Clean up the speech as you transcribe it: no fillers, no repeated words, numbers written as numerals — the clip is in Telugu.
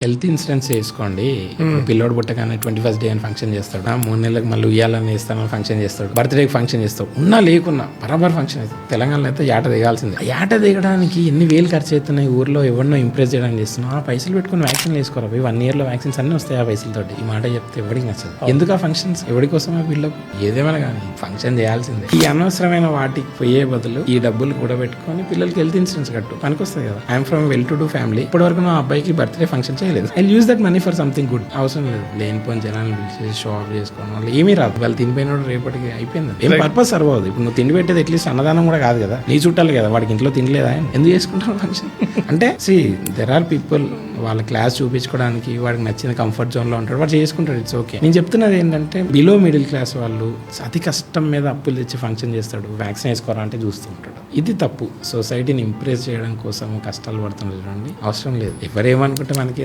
హెల్త్ ఇన్సూరెన్స్ చేసుకోండి. పిల్లోడు పుట్టగానే 21st డే అని ఫంక్షన్ చేస్తాడు, 3 నెలలకు మళ్ళీ ఉయ్యాలని ఇస్తామని ఫంక్షన్ చేస్తాడు, బర్త్డేకి ఫంక్షన్ చేస్తాడు, ఉన్నా లేకున్నా బరాబర్ ఫంక్షన్ అవుతుంది. తెలంగాణలో అయితే ఏట దిగాల్సిందే. ఏట దిగడానికి ఎన్ని వేలు ఖర్చు అవుతున్నాయి, ఊర్లో ఎవరినో ఇంప్రెస్ చేయడానికి చేస్తున్నాం. ఆ పైసలు పెట్టుకుని వ్యాక్సిన్ వేసుకోరా, 1 year లో వ్యాక్సిన్స్ అన్ని వస్తాయి ఆ పైసలతోటి. ఈ మాట చెప్తే ఎవరికి నచ్చదు. ఎందుకు ఆ ఫంక్షన్స్, ఎవరి కోసమా వీళ్ళకు? ఏదేమైనా కానీ ఫంక్షన్ చేయాల్సిందే. ఈ అనవసరమైన వాటికి పోయే బదులు ఈ డబ్బులు కూడా పెట్టుకొని పిల్లలకి హెల్త్ ఇన్సూరెన్స్ కట్టు, పనికొస్తుంది కదా. I'm from well to do family. ఇప్పటి వరకు నా అబ్బాయికి బర్త్డే ఫంక్షన్ చేయలేదు. I use that money for something good. అవసరం లేదు లేనిపోయిన జనాలను పిలిచి షో ఆఫ్ చేసుకోవడం వల్ల ఏమీ రాదు. వాళ్ళు తినిపోయిన రేపటికి అయిపోయింది. ఏం పర్పస్ సర్వ్ అవుతుంది. ఇప్పుడు నువ్వు తిండి పెట్టేది అట్లీస్ట్ అన్నదానం కూడా కాదు కదా, నీ చుట్టాలి కదా, వాడికి ఇంట్లో తినలేదా, ఎందుకు చేసుకుంటారు ఫంక్షన్ అంటే? దెర్ ఆర్ పీపుల్ వాళ్ళ క్లాస్ చూపించుకోవడానికి వాడికి నచ్చిన కంఫర్ట్ జోన్ లో ఉంటాడు, వాడు చేసుకుంటాడు, ఇట్స్ ఓకే. నేను చెప్తున్నది ఏంటంటే బిలో మిడిల్ క్లాస్ వాళ్ళు అతి కష్టం మీద అప్పులు తెచ్చి ఫంక్షన్ చేస్తాడు, వ్యాక్సిన్ వేసుకోరా అంటే చూస్తూ ఉంటాడు. ఇది తప్పు. సొసైటీని ఇంప్రెస్ చేయడం కోసం కష్టాలు పడుతున్నారు చూడండి, అవసరం లేదు. ఎవరేమనుకుంటే మనకి